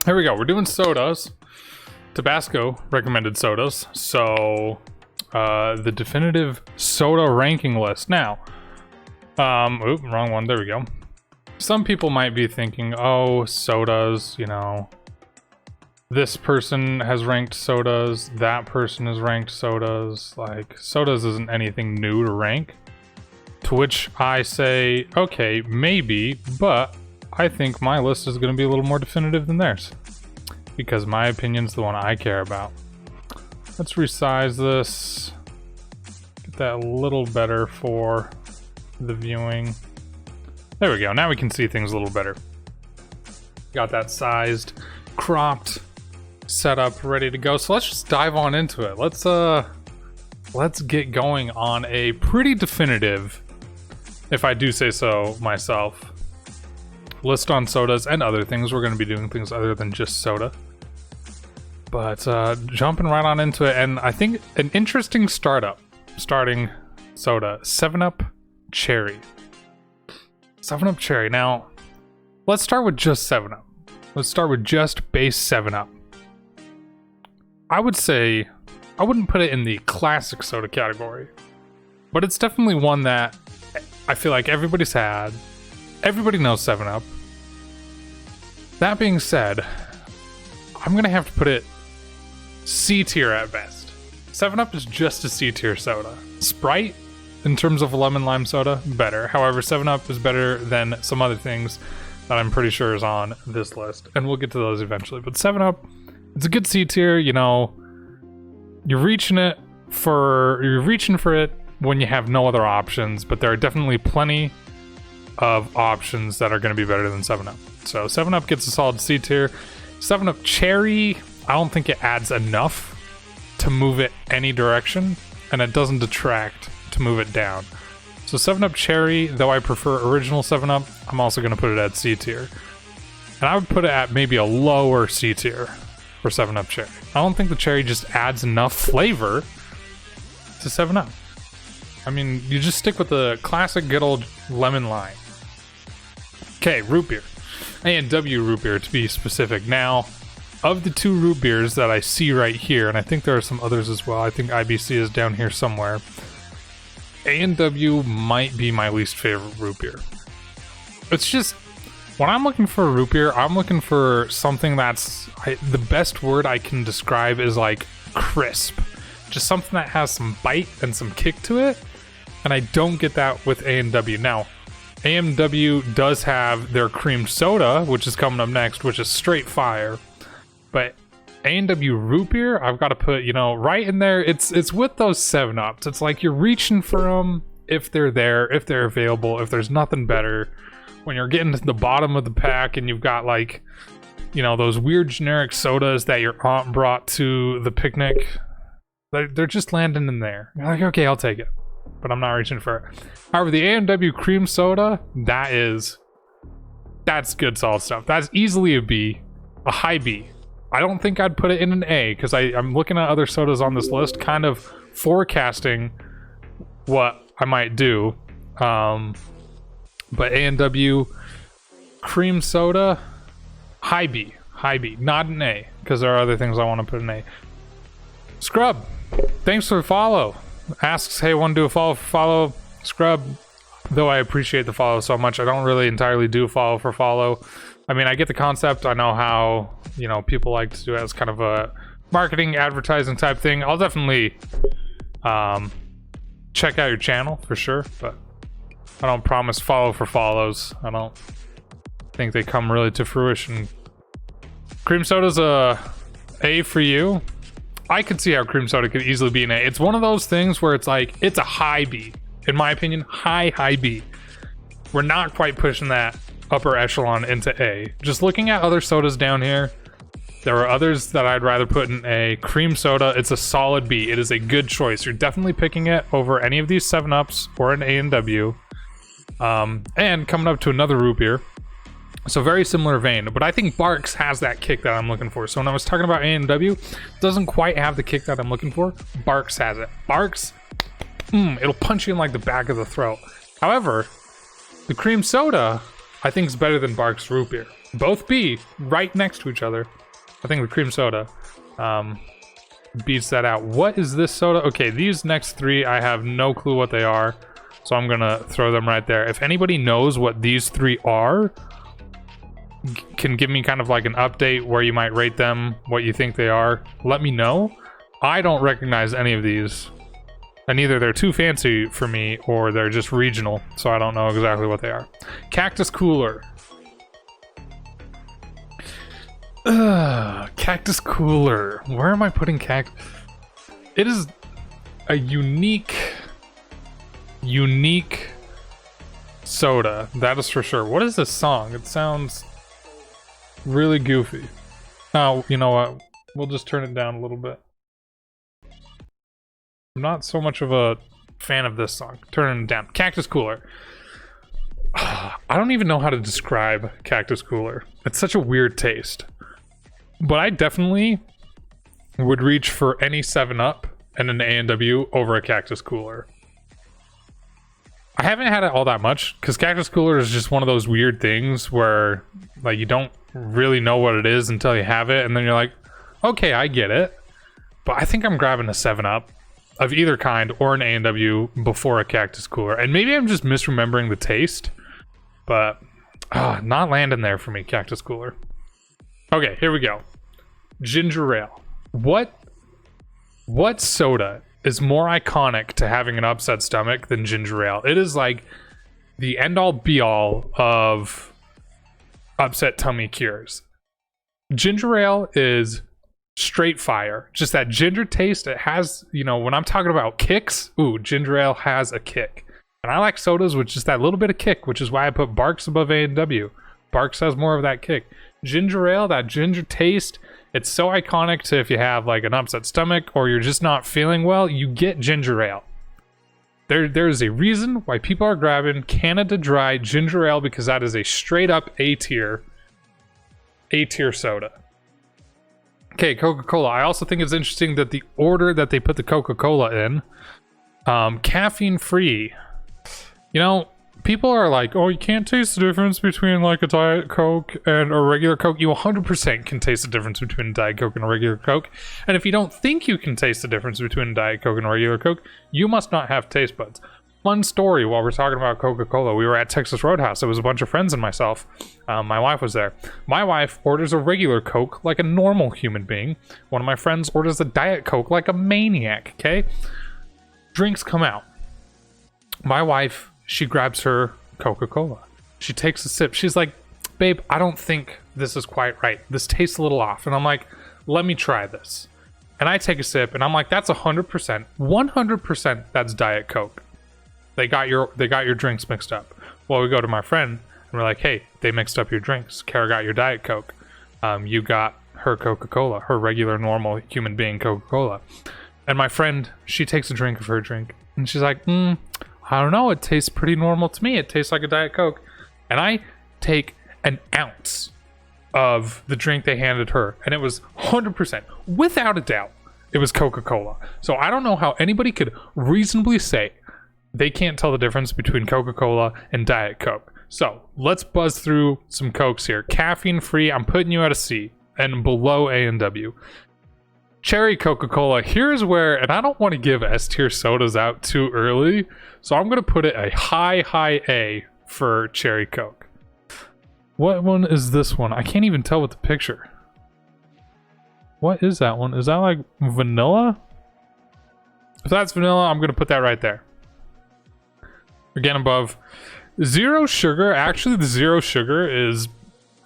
Here we go. We're doing sodas. Tabasco recommended sodas. So, the definitive soda ranking list. Now, wrong one. There we go. Some people might be thinking, oh, sodas, you know, this person has ranked sodas, that person has ranked sodas. Like, sodas isn't anything new to rank. To which I say, okay, maybe, but I think my list is going to be a little more definitive than theirs. Because my opinion's the one I care about. Let's resize this. Get that a little better for the viewing. There we go. Now we can see things a little better. Got that sized, cropped, set up, ready to go. So let's just dive on into it. Let's get going on a pretty definitive, if I do say so myself, list on sodas and other things. We're going to be doing things other than just soda. But jumping right on into it, and I think an interesting starting soda, 7-Up Cherry. 7-Up Cherry. Now, let's start with just 7-Up. Let's start with just base 7-Up. I would say, I wouldn't put it in the classic soda category, but it's definitely one that I feel like everybody's had. Everybody knows 7-Up. That being said, I'm gonna have to put it C tier at best. 7-Up is just a C tier soda. Sprite, in terms of lemon lime soda, better. However, 7-Up is better than some other things that I'm pretty sure is on this list, and we'll get to those eventually. But 7-Up, it's a good C tier. You know, you're reaching for it when you have no other options, but there are definitely plenty of options that are going to be better than 7-Up. So 7-Up gets a solid C tier. 7-Up Cherry, I don't think it adds enough to move it any direction, and it doesn't detract to move it down. So 7-Up Cherry, though I prefer original 7-Up, I'm also going to put it at C tier. And I would put it at maybe a lower C tier for 7-Up Cherry. I don't think the cherry just adds enough flavor to 7-Up. I mean, you just stick with the classic good old lemon lime. Okay, root beer. A&W root beer, to be specific. Now, of the two root beers that I see right here, and I think there are some others as well, I think IBC is down here somewhere, A&W might be my least favorite root beer. It's just, when I'm looking for a root beer, I'm looking for something that's, the best word I can describe is like crisp. Just something that has some bite and some kick to it, and I don't get that with A&W. Now, A&W does have their cream soda, which is coming up next, which is straight fire. But A&W root beer, I've got to put, you know, right in there. It's with those 7-Ups. It's like you're reaching for them if they're there, if they're available, if there's nothing better. When you're getting to the bottom of the pack and you've got, like, you know, those weird generic sodas that your aunt brought to the picnic, they're just landing in there. You're like, okay, I'll take it, but I'm not reaching for it. However, the A&W cream soda, that's good solid stuff. That's easily a B, a high B. I don't think I'd put it in an A, because I'm looking at other sodas on this list, kind of forecasting what I might do. But A&W cream soda, high B, not an A, because there are other things I want to put in A. Scrub, thanks for the follow. Asks, hey, want to do a follow for follow? Scrub, though I appreciate the follow so much, I don't really entirely do follow for follow. I mean, I get the concept. I know how, you know, people like to do it as kind of a marketing, advertising type thing. I'll definitely check out your channel for sure, but I don't promise follow for follows. I don't think they come really to fruition. Cream soda's a A for you. I could see how cream soda could easily be an A. It's one of those things where it's like, it's a high B. In my opinion, high B. We're not quite pushing that upper echelon into A. Just looking at other sodas down here, there are others that I'd rather put in A. Cream soda, it's a solid B. It is a good choice. You're definitely picking it over any of these 7-Ups or an A&W. And coming up to another root beer. So very similar vein, but I think Barks has that kick that I'm looking for. So when I was talking about A&W, doesn't quite have the kick that I'm looking for. Barks has it. Barks, it'll punch you in like the back of the throat. However, the cream soda, I think is better than Barq's root beer. Both B, right next to each other. I think the cream soda beats that out. What is this soda? Okay, these next three, I have no clue what they are. So I'm gonna throw them right there. If anybody knows what these three are, can give me kind of like an update where you might rate them, what you think they are, let me know. I don't recognize any of these. And either they're too fancy for me or they're just regional, so I don't know exactly what they are. Cactus Cooler. Cactus Cooler. Where am I putting It is a unique soda, that is for sure. What is this song? It sounds really goofy. Oh, you know what? We'll just turn it down a little bit. I'm not so much of a fan of this song. Turn it down. Cactus Cooler. I don't even know how to describe Cactus Cooler. It's such a weird taste. But I definitely would reach for any 7-Up and an A&W over a Cactus Cooler. I haven't had it all that much, because Cactus Cooler is just one of those weird things where like you don't really know what it is until you have it, and then you're like, okay, I get it. But I think I'm grabbing a 7-Up of either kind or an A&W before a Cactus Cooler. And maybe I'm just misremembering the taste, but not landing there for me, Cactus Cooler. Okay, here we go. Ginger ale. What soda is more iconic to having an upset stomach than ginger ale? It is like the end-all be-all of upset tummy cures. Ginger ale is straight fire. Just that ginger taste. It has, you know, when I'm talking about kicks, ooh, ginger ale has a kick. And I like sodas with just that little bit of kick, which is why I put Barq's above A&W. Barq's has more of that kick. Ginger ale, that ginger taste, it's so iconic to if you have like an upset stomach or you're just not feeling well, you get ginger ale. There's a reason why people are grabbing Canada Dry ginger ale, because that is a straight up A tier soda. Okay, Coca-Cola. I also think it's interesting that the order that they put the Coca-Cola in, caffeine free. You know, people are like, oh, you can't taste the difference between like a Diet Coke and a regular Coke. You 100% can taste the difference between a Diet Coke and a regular Coke. And if you don't think you can taste the difference between a Diet Coke and a regular Coke, you must not have taste buds. Fun story while we're talking about Coca-Cola. We were at Texas Roadhouse. It was a bunch of friends and myself. My wife was there. My wife orders a regular Coke like a normal human being. One of my friends orders a Diet Coke like a maniac, okay? Drinks come out. My wife, she grabs her Coca-Cola. She takes a sip. She's like, babe, I don't think this is quite right. This tastes a little off. And I'm like, let me try this. And I take a sip and I'm like, that's 100%, that's Diet Coke. They got your drinks mixed up. Well, we go to my friend and we're like, hey, they mixed up your drinks. Kara got your Diet Coke. You got her Coca-Cola, her regular, normal human being Coca-Cola. And my friend, she takes a drink of her drink and she's like, I don't know. It tastes pretty normal to me. It tastes like a Diet Coke. And I take an ounce of the drink they handed her, and it was 100%, without a doubt, it was Coca-Cola. So I don't know how anybody could reasonably say they can't tell the difference between Coca-Cola and Diet Coke. So let's buzz through some Cokes here. Caffeine free, I'm putting you at a C, and below A&W. Cherry Coca-Cola, here's where, and I don't want to give S tier sodas out too early, so I'm going to put it a high A for Cherry Coke. What one is this one? I can't even tell with the picture. What is that one? Is that like vanilla? If that's vanilla, I'm going to put that right there. Again, above. Zero sugar, actually the zero sugar is,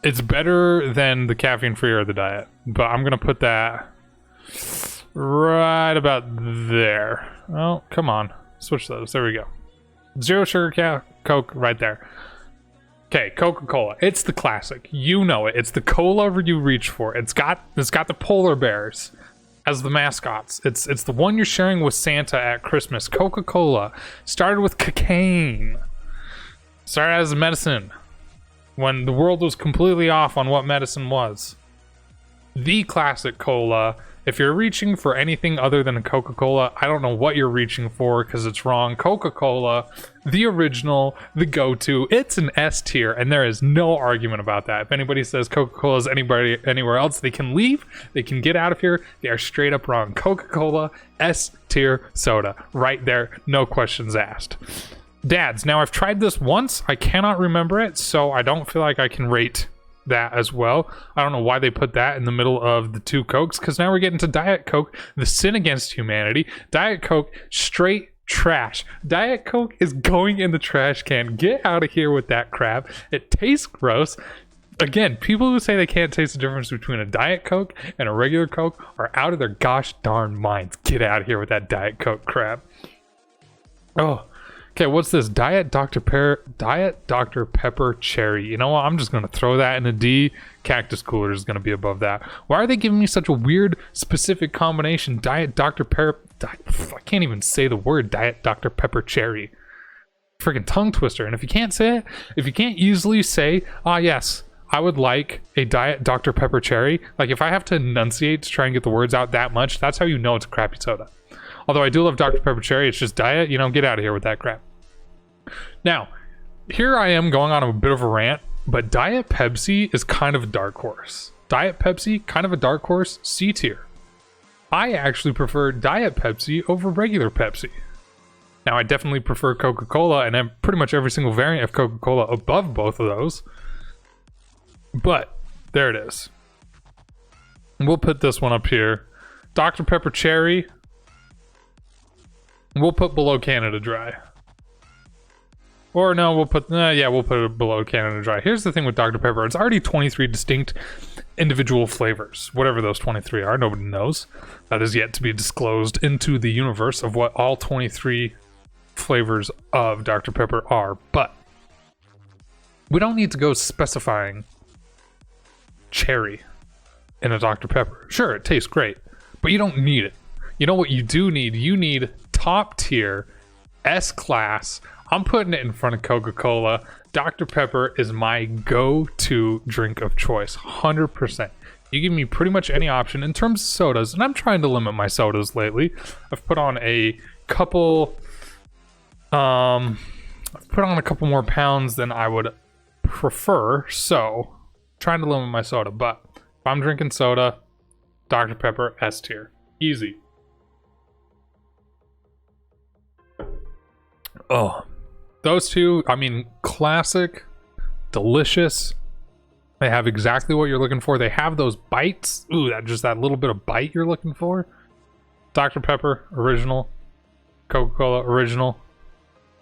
it's better than the caffeine free or the diet, but I'm going to put that right about there. Oh, come on. Switch those. There we go. Zero sugar Coke right there. Okay, Coca-Cola. It's the classic. You know it. It's the cola you reach for. It's got the polar bears as the mascots. It's the one you're sharing with Santa at Christmas. Coca-Cola started with cocaine. Started as medicine when the world was completely off on what medicine was. The classic cola. If you're reaching for anything other than a Coca-Cola, I don't know what you're reaching for because it's wrong. Coca-Cola, the original, the go-to, it's an S tier, and there is no argument about that. If anybody says Coca-Cola is anywhere else, they can leave, they can get out of here. They are straight up wrong. Coca-Cola, S tier soda, right there, no questions asked. Dads, now I've tried this once, I cannot remember it, so I don't feel like I can rate that as well. I don't know why they put that in the middle of the two Cokes, because now we're getting to Diet Coke, the sin against humanity. Diet Coke, straight trash. Diet Coke is going in the trash can. Get out of here with that crap. It tastes gross. Again, people who say they can't taste the difference between a Diet Coke and a regular Coke are out of their gosh darn minds. Get out of here with that Diet Coke crap. Oh, okay, what's this? Diet Dr. Pepper Cherry. You know what? I'm just going to throw that in a D. Cactus Cooler is going to be above that. Why are they giving me such a weird, specific combination? Diet Dr. Pepper... I can't even say the word Diet Dr. Pepper Cherry. Freaking tongue twister. And if you can't say it, if you can't easily say, ah, yes, I would like a Diet Dr. Pepper Cherry. Like, if I have to enunciate to try and get the words out that much, that's how you know it's a crappy soda. Although I do love Dr. Pepper Cherry, it's just diet, you know, get out of here with that crap. Now, here I am going on a bit of a rant, but Diet Pepsi is kind of a dark horse. Diet Pepsi, kind of a dark horse, C tier. I actually prefer Diet Pepsi over regular Pepsi. Now, I definitely prefer Coca-Cola, and I'm pretty much every single variant of Coca-Cola above both of those. But, there it is. We'll put this one up here. Dr. Pepper Cherry, we'll put below Canada Dry. Or no, we'll put it below Canada Dry. Here's the thing with Dr. Pepper. It's already 23 distinct individual flavors. Whatever those 23 are, nobody knows. That is yet to be disclosed into the universe of what all 23 flavors of Dr. Pepper are. But we don't need to go specifying cherry in a Dr. Pepper. Sure, it tastes great, but you don't need it. You know what you do need? You need top tier, S-class. I'm putting it in front of Coca-Cola. Dr. Pepper is my go-to drink of choice, 100%. You give me pretty much any option in terms of sodas, and I'm trying to limit my sodas lately. I've put on a couple more pounds than I would prefer, so trying to limit my soda. But if I'm drinking soda, Dr. Pepper, S tier, easy. Oh, those two, I mean, classic, delicious. They have exactly what you're looking for. They have those bites. Ooh, that little bit of bite you're looking for. Dr. Pepper, original. Coca-Cola, original.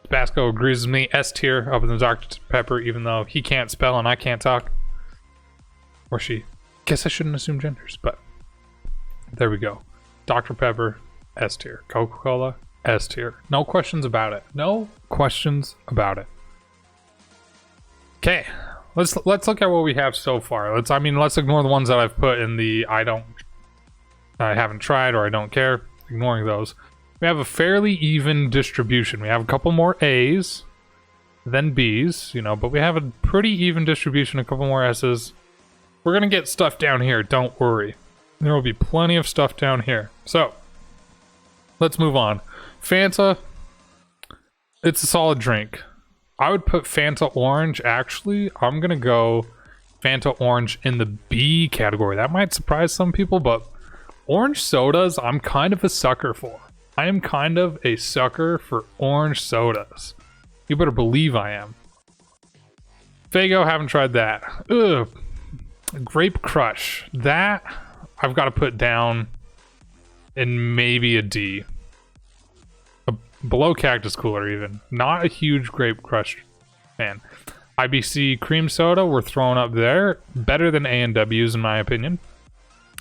Tabasco agrees with me. S tier up in the Dr. Pepper, even though he can't spell and I can't talk. Or she. Guess I shouldn't assume genders, but there we go. Dr. Pepper, S tier. Coca-Cola, S tier. No questions about it. No questions about it. Okay, let's look at what we have so far. Let's ignore the ones that I've put in the I haven't tried or I don't care. Ignoring those. We have a fairly even distribution. We have a couple more A's, then B's, but we have a pretty even distribution, a couple more S's. We're gonna get stuff down here, don't worry. There will be plenty of stuff down here. So, let's move on. Fanta, it's a solid drink. I would put Fanta Orange, actually. I'm gonna go Fanta Orange in the B category. That might surprise some people, but orange sodas, I'm kind of a sucker for. I am kind of a sucker for orange sodas. You better believe I am. Faygo, haven't tried that. Ugh. Grape Crush. That, I've got to put down in maybe a D. Below Cactus Cooler, even. Not a huge Grape Crush fan. Ibc Cream Soda, we're throwing up there. Better than A&W's, in my opinion.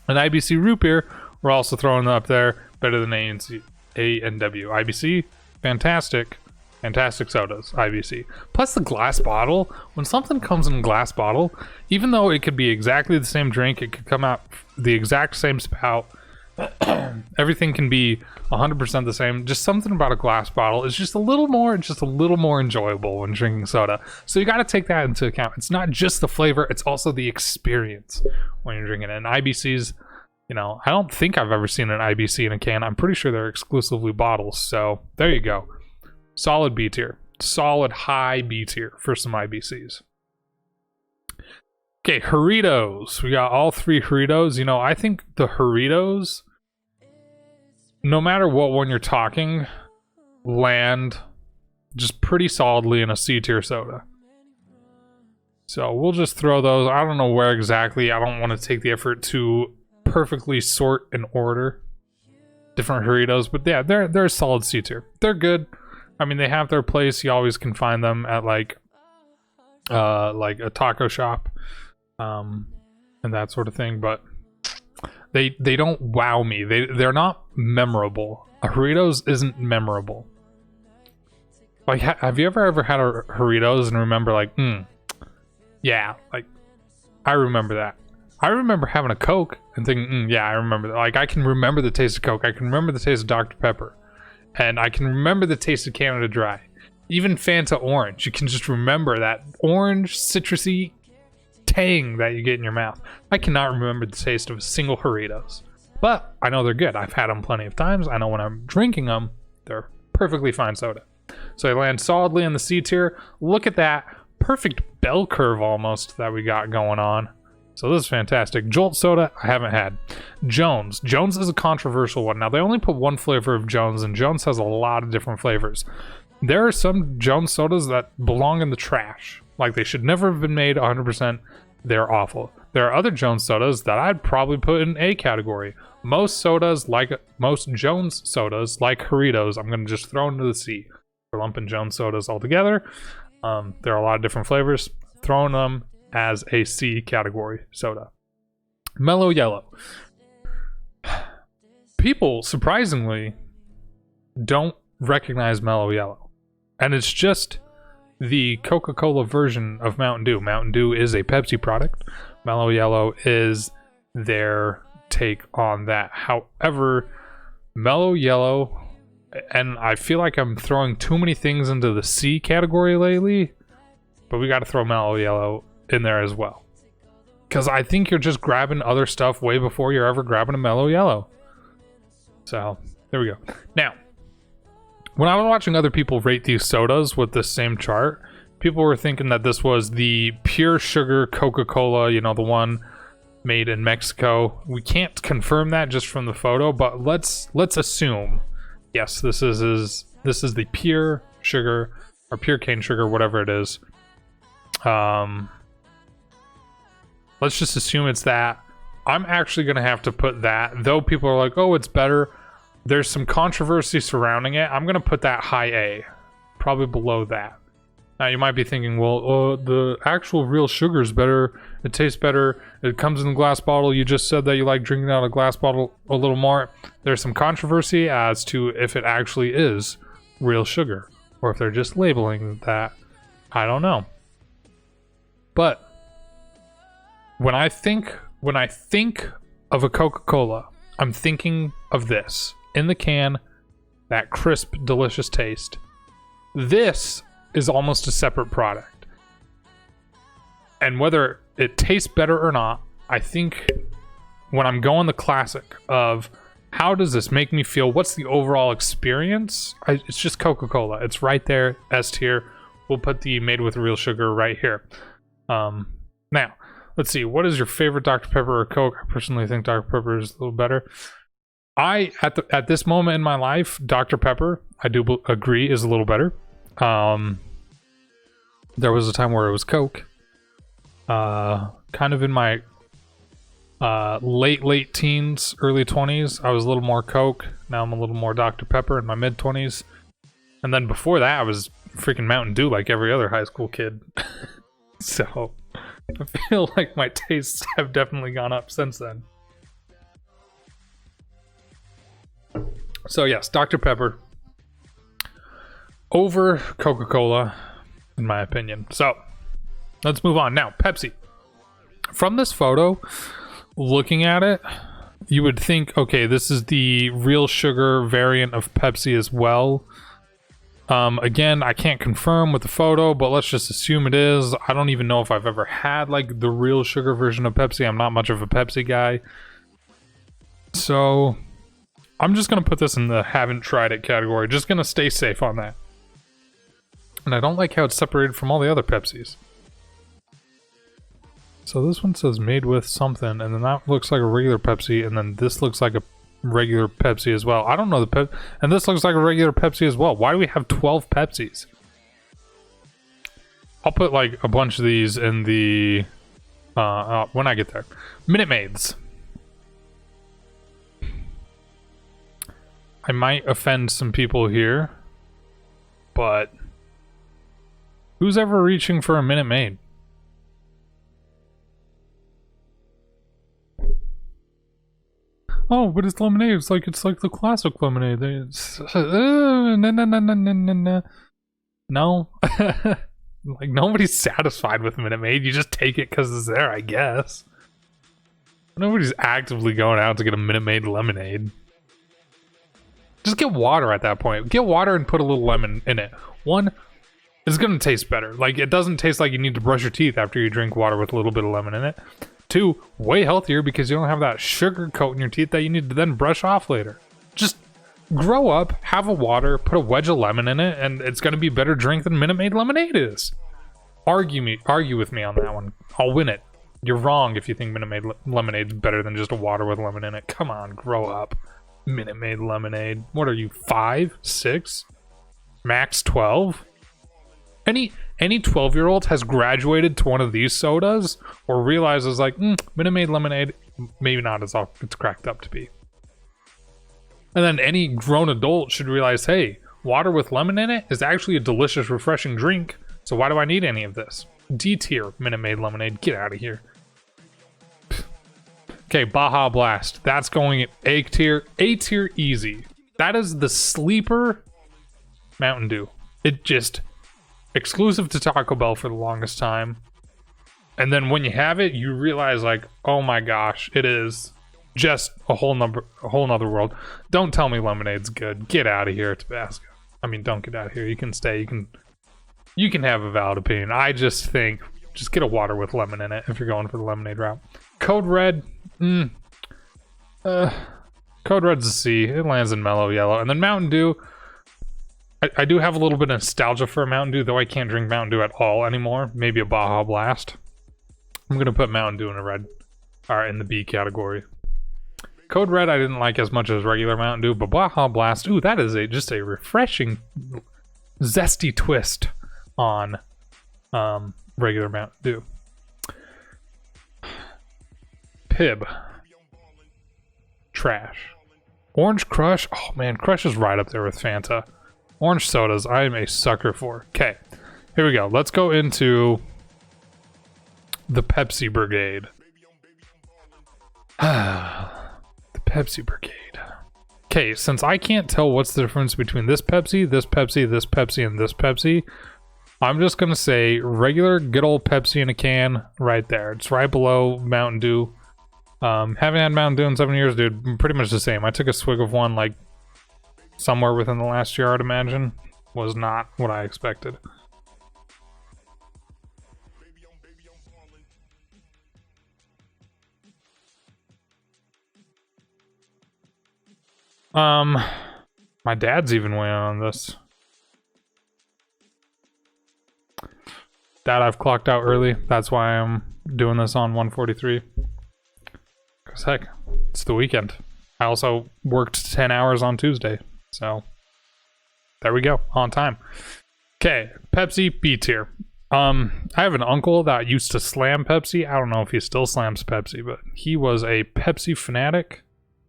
And Ibc Root Beer, we're also throwing up there. Better than A&W. IBC, fantastic. Fantastic sodas, IBC. Plus the glass bottle. When something comes in a glass bottle, even though it could be exactly the same drink, it could come out the exact same spout. Everything can be 100% the same. Just something about a glass bottle is just a little more enjoyable when drinking soda. So you got to take that into account. It's not just the flavor, it's also the experience when you're drinking it. And IBC's You know, I don't think I've ever seen an IBC in a can. I'm pretty sure they're exclusively bottles. So there you go. Solid B tier. Solid high B tier for some IBCs. Okay, Burritos. We got all 3 Burritos. You know, I think the Burritos, no matter what one you're talking, land just pretty solidly in a C tier soda. So we'll just throw those. I don't know where exactly. I don't want to take the effort to perfectly sort and order different Burritos, but yeah, they're a solid C tier. They're good. I mean, they have their place. You always can find them at like a taco shop, and that sort of thing. But they don't wow me. They're not memorable. A Burritos isn't memorable. Like, have you ever had a Burritos and remember like, yeah, like I remember that. I remember having a Coke and thinking, yeah, I remember that. Like, I can remember the taste of Coke. I can remember the taste of Dr. Pepper. And I can remember the taste of Canada Dry. Even Fanta Orange. You can just remember that orange, citrusy tang that you get in your mouth. I cannot remember the taste of a single Burritos. But I know they're good. I've had them plenty of times. I know when I'm drinking them, they're perfectly fine soda. So they land solidly in the C tier. Look at that. Perfect bell curve almost that we got going on. So this is fantastic. Jolt soda, I haven't had. Jones. Jones is a controversial one. Now, they only put one flavor of Jones, and Jones has a lot of different flavors. There are some Jones sodas that belong in the trash. Like, they should never have been made 100%. They're awful. There are other Jones sodas that I'd probably put in A category. Most Jones sodas, like Burritos, I'm going to just throw into the C. We're lumping Jones sodas all together. There are a lot of different flavors. Throwing them as a C category soda. Mellow Yellow. People, surprisingly, don't recognize Mellow Yellow. And it's just the Coca-Cola version of Mountain Dew. Mountain Dew is a Pepsi product. Mellow Yellow is their take on that. However, Mellow Yellow, and I feel like I'm throwing too many things into the C category lately, but we got to throw Mellow Yellow in there as well, because I think you're just grabbing other stuff way before you're ever grabbing a Mellow Yellow. So there we go. Now, when I was watching other people rate these sodas with this same chart, people were thinking that this was the pure sugar Coca-Cola, you know, the one made in Mexico. We can't confirm that just from the photo, but let's assume, yes, this is the pure sugar or pure cane sugar, whatever it is. Let's just assume it's that. I'm actually going to have to put that, though people are like, oh, it's better. There's some controversy surrounding it. I'm going to put that high A, probably below that. Now, you might be thinking, well, the actual real sugar is better. It tastes better. It comes in a glass bottle. You just said that you like drinking out of a glass bottle a little more. There's some controversy as to if it actually is real sugar, or if they're just labeling that. I don't know. But when I think of a Coca-Cola, I'm thinking of this. In the can, that crisp, delicious taste. This is almost a separate product. And whether it tastes better or not, I think when I'm going the classic of how does this make me feel, what's the overall experience, it's just Coca-Cola. It's right there, S tier. We'll put the made with real sugar right here. Now, let's see. What is your favorite Dr. Pepper or Coke? I personally think Dr. Pepper is a little better. At this moment in my life, Dr. Pepper, I do agree, is a little better. There was a time where it was Coke. Kind of in my late teens, early 20s, I was a little more Coke. Now I'm a little more Dr. Pepper in my mid 20s. And then before that, I was freaking Mountain Dew like every other high school kid. So I feel like my tastes have definitely gone up since then. So yes, Dr. Pepper over Coca-Cola, in my opinion. So let's move on. Now, Pepsi. From this photo, looking at it, you would think, okay, this is the real sugar variant of Pepsi as well. Again, I can't confirm with the photo, but let's just assume it is. I don't even know if I've ever had like the real sugar version of Pepsi. I'm not much of a Pepsi guy. So I'm just gonna put this in the haven't tried it category. Just gonna stay safe on that. And I don't like how it's separated from all the other Pepsis. So this one says made with something, and then that looks like a regular Pepsi, and then this looks like a regular Pepsi as well. I don't know the and this looks like a regular Pepsi as well. Why do we have 12 Pepsis? I'll put like a bunch of these in the when I get there. Minute Maids. I might offend some people here, but who's ever reaching for a Minute Maid? Oh, but it's lemonade. It's like the classic lemonade. No. Like, nobody's satisfied with Minute Maid. You just take it because it's there, I guess. Nobody's actively going out to get a Minute Maid lemonade. Just get water at that point. Get water and put a little lemon in it. One, it's going to taste better. Like, it doesn't taste like you need to brush your teeth after you drink water with a little bit of lemon in it. Two, way healthier because you don't have that sugar coat in your teeth that you need to then brush off later. Just grow up, have a water, put a wedge of lemon in it, and it's going to be a better drink than Minute Maid lemonade is. Argue with me on that one. I'll win it. You're wrong if you think Minute Maid lemonade's better than just a water with lemon in it. Come on, grow up. Minute Maid lemonade. What are you, 5, 6, max 12? Any 12-year-old has graduated to one of these sodas or realizes like, Minute Maid lemonade, maybe not as all it's cracked up to be. And then any grown adult should realize, hey, water with lemon in it is actually a delicious, refreshing drink. So why do I need any of this? D tier Minute Maid lemonade. Get out of here. Okay, Baja Blast. That's going at A tier. A tier easy. That is the sleeper Mountain Dew. It just exclusive to Taco Bell for the longest time. And then when you have it, you realize like, oh my gosh, it is just a whole nother world. Don't tell me lemonade's good. Get out of here, Tabasco. I mean, don't get out of here. You can stay. You can have a valid opinion. I just think just get a water with lemon in it if you're going for the lemonade route. Code Red. Code Red's a C. It lands in mellow yellow. And then Mountain Dew. I do have a little bit of nostalgia for a Mountain Dew, though I can't drink Mountain Dew at all anymore. Maybe a Baja Blast. I'm gonna put Mountain Dew in a red, or in the B category. Code Red I didn't like as much as regular Mountain Dew, but Baja Blast, ooh, that is just a refreshing, zesty twist on regular Mountain Dew. Pib. Trash. Orange Crush, oh man, Crush is right up there with Fanta. Orange sodas, I am a sucker for. Okay, here we go. Let's go into the Pepsi Brigade. The Pepsi Brigade. Okay, since I can't tell what's the difference between this Pepsi, this Pepsi, this Pepsi, and this Pepsi, I'm just gonna say regular good old Pepsi in a can right there. It's right below Mountain Dew. Haven't had Mountain Dew in 7 years, dude. Pretty much the same. I took a swig of one like somewhere within the last year, I'd imagine. Was not what I expected. My dad's even weighing on this. Dad, I've clocked out early. That's why I'm doing this on 143. Because heck, it's the weekend. I also worked 10 hours on Tuesday. So, there we go. On time. Okay, Pepsi, B tier. I have an uncle that used to slam Pepsi. I don't know if he still slams Pepsi, but he was a Pepsi fanatic.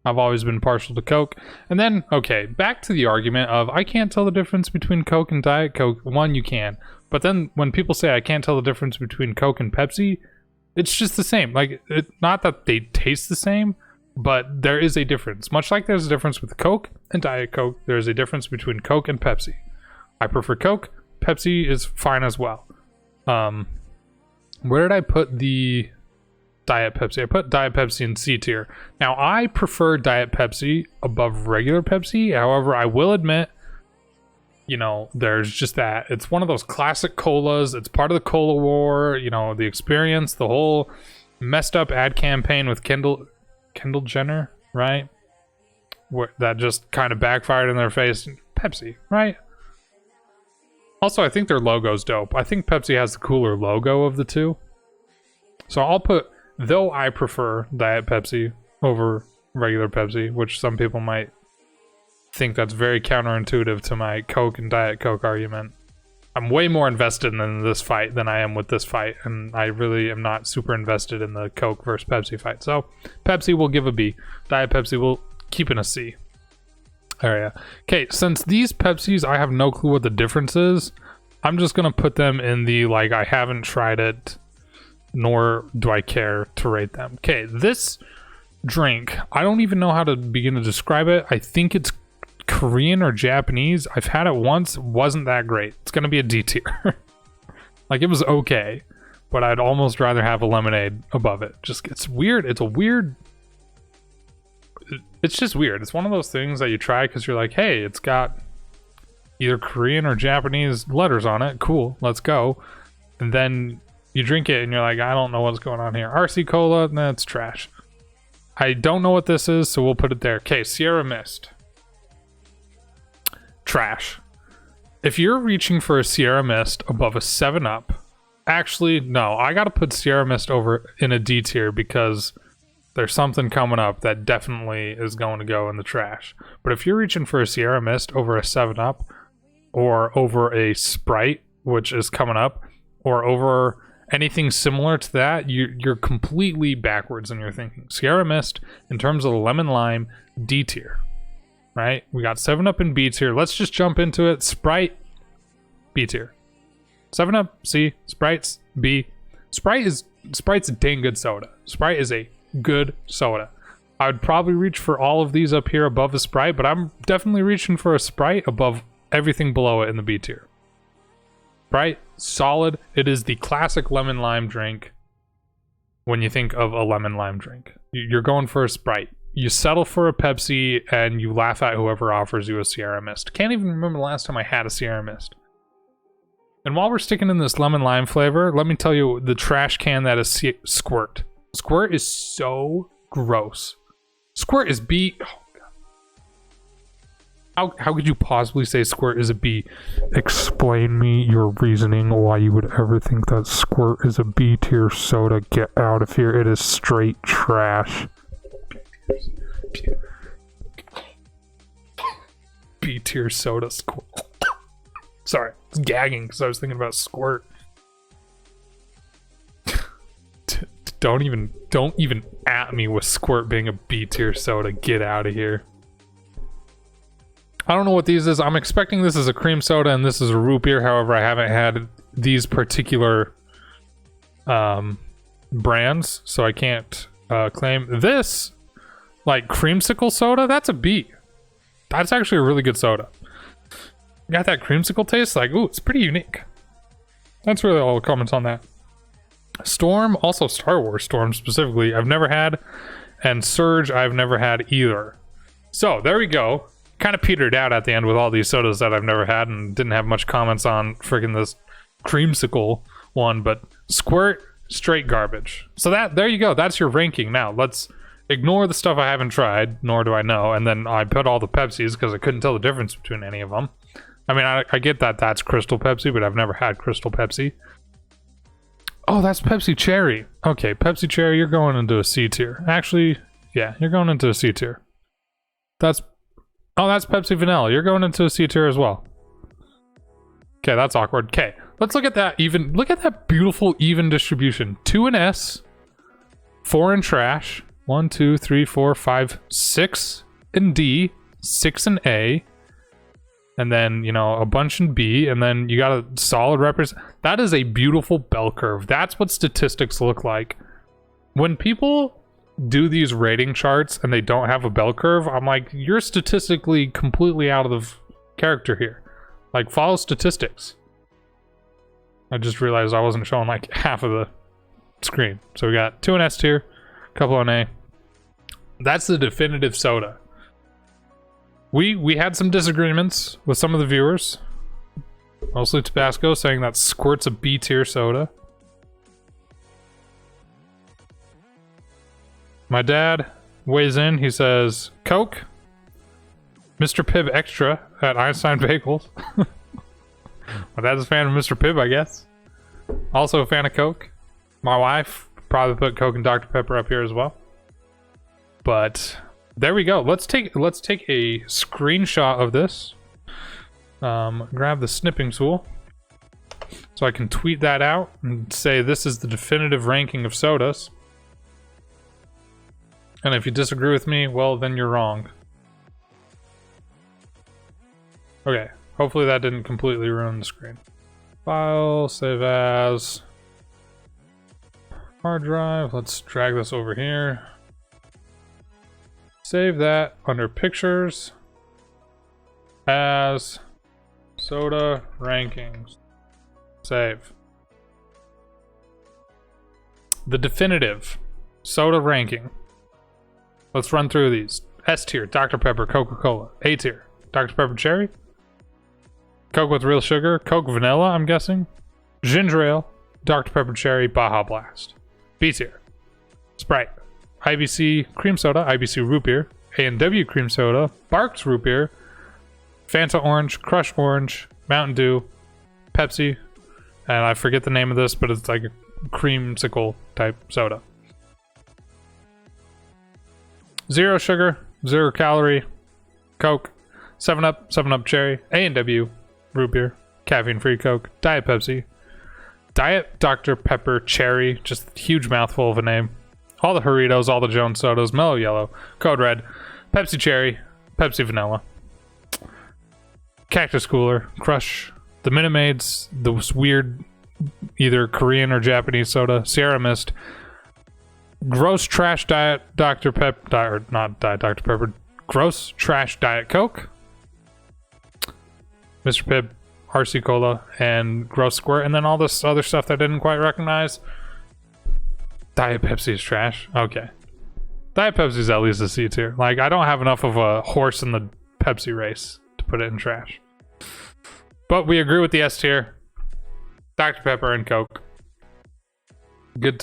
I've always been partial to Coke. And then, okay, back to the argument of I can't tell the difference between Coke and Diet Coke. One, you can. But then when people say I can't tell the difference between Coke and Pepsi, it's just the same. Like, not that they taste the same, but there is a difference. Much like there's a difference with Coke and Diet Coke, there's a difference between Coke and Pepsi. I prefer Coke. Pepsi is fine as well. Where did I put the Diet Pepsi? I put Diet Pepsi in C tier. Now, I prefer Diet Pepsi above regular Pepsi. However, I will admit, you know, there's just that. It's one of those classic colas. It's part of the cola war. You know, the experience, the whole messed up ad campaign with Kendall Jenner, right? that just kind of backfired in their face. Pepsi, right? Also, I think their logo's dope. I think Pepsi has the cooler logo of the two. So I'll put, though I prefer Diet Pepsi over regular Pepsi, which some people might think that's very counterintuitive to my Coke and Diet Coke argument. I'm way more invested in this fight than I am with this fight, and I really am not super invested in the Coke versus Pepsi fight. So Pepsi will give a B. Diet Pepsi will keep in a C. Alright, yeah. Okay, since these Pepsis, I have no clue what the difference is, I'm just gonna put them in the, like, I haven't tried it, nor do I care to rate them. Okay, this drink, I don't even know how to begin to describe it. I think it's Korean or Japanese. I've had it once, wasn't that great. It's gonna be a D tier. Like, it was okay, but I'd almost rather have a lemonade above it. Just, it's weird. It's a weird, it's just weird. It's one of those things that you try because you're like, hey, it's got either Korean or Japanese letters on it. Cool, let's go. And then you drink it and you're like, I don't know what's going on here. RC Cola, that's trash. I don't know what this is, so we'll put it there. Okay, Sierra Mist. Trash. If you're reaching for a Sierra Mist above a 7-Up, actually, no, I gotta put Sierra Mist over in a D tier because there's something coming up that definitely is going to go in the trash. But if you're reaching for a Sierra Mist over a 7-Up, or over a Sprite, which is coming up, or over anything similar to that, you're completely backwards in your thinking. Sierra Mist, in terms of the lemon lime, D tier. Right? We got 7-Up in B tier. Let's just jump into it. Sprite, B tier. 7-Up, C. Sprite's B. Sprite's a dang good soda. Sprite is a good soda. I would probably reach for all of these up here above a Sprite, but I'm definitely reaching for a Sprite above everything below it in the B tier. Sprite, solid. It is the classic lemon lime drink when you think of a lemon lime drink. You're going for a Sprite. You settle for a Pepsi and you laugh at whoever offers you a Sierra Mist. Can't even remember the last time I had a Sierra Mist. And while we're sticking in this lemon lime flavor, let me tell you the trash can that is Squirt. Squirt is so gross. Squirt is B. Oh, God. How could you possibly say Squirt is a B? Explain me your reasoning why you would ever think that Squirt is a B tier soda. Get out of here. It is straight trash. B tier soda. Squirt. Sorry, I was gagging because I was thinking about Squirt. Don't even at me with Squirt being a B tier soda. Get out of here. I don't know what these is. I'm expecting this is a cream soda and this is a root beer. However, I haven't had these particular brands, so I can't claim this. Like creamsicle soda, that's a B. That's actually a really good soda. Got that creamsicle taste? Like, ooh, it's pretty unique. That's really all the comments on that. Storm, also Star Wars Storm specifically, I've never had. And Surge, I've never had either. So, there we go. Kind of petered out at the end with all these sodas that I've never had and didn't have much comments on freaking this creamsicle one, but Squirt, straight garbage. So there you go. That's your ranking. Now, let's ignore the stuff I haven't tried, nor do I know, and then I put all the Pepsis because I couldn't tell the difference between any of them. I mean, I get that that's Crystal Pepsi, but I've never had Crystal Pepsi. Oh, that's Pepsi Cherry. Okay, Pepsi Cherry, you're going into a C tier. Actually, yeah, you're going into a C tier. That's Pepsi Vanilla. You're going into a C tier as well. Okay, that's awkward. Okay, let's look at that look at that beautiful even distribution. 2 in S, 4 in trash, 1, 2, 3, 4, 5, 6 in D, 6 in A, and then, you know, a bunch in B, and then you got a solid represent. That is a beautiful bell curve. That's what statistics look like. When people do these rating charts and they don't have a bell curve, I'm like, you're statistically completely out of the character here. Like, follow statistics. I just realized I wasn't showing like half of the screen. So we got 2 in S tier, a couple in A. That's the definitive soda. We had some disagreements with some of the viewers, mostly Tabasco, saying that Squirt's a B tier soda. My dad weighs in. He says Coke, Mr. Pibb Extra at Einstein Bagels. My dad's a fan of Mr. Pibb, I guess. Also a fan of Coke. My wife probably put Coke and Dr. Pepper up here as well. But there we go. Let's take a screenshot of this. Grab the snipping tool so I can tweet that out and say this is the definitive ranking of sodas. And if you disagree with me, well, then you're wrong. Okay, hopefully that didn't completely ruin the screen. File, save as, hard drive. Let's drag this over here. Save that under pictures as soda rankings. Save. The definitive soda ranking. Let's run through these. S tier, Dr. Pepper, Coca-Cola. A tier, Dr. Pepper Cherry. Coke with real sugar, Coke vanilla, I'm guessing. Ginger ale, Dr. Pepper Cherry, Baja Blast. B tier, Sprite. Ibc Cream Soda, Ibc Root Beer. A&W Cream Soda, Barks Root Beer. Fanta Orange, Crush Orange, Mountain Dew, Pepsi. And I forget the name of this, but it's like a creamsicle type soda. Zero sugar, 0 calorie, Coke, 7-Up, 7-Up Cherry, A&W, Root Beer, caffeine-free Coke, Diet Pepsi, Diet Dr. Pepper Cherry, just a huge mouthful of a name, all the Burritos, all the Jones sodas, Mellow Yellow, Code Red, Pepsi Cherry, Pepsi Vanilla, Cactus Cooler, Crush, the Maids, those weird either Korean or Japanese soda, Sierra Mist, Gross Trash Diet Dr. Pepper, not Diet Dr. Pepper, Gross Trash Diet Coke, Mr. Pibb, RC Cola, and Gross Squirt, and then all this other stuff that I didn't quite recognize. Diet Pepsi is trash. Okay. Diet Pepsi is at least a C tier. Like, I don't have enough of a horse in the Pepsi race to put it in trash. But we agree with the S tier. Dr. Pepper and Coke. Good to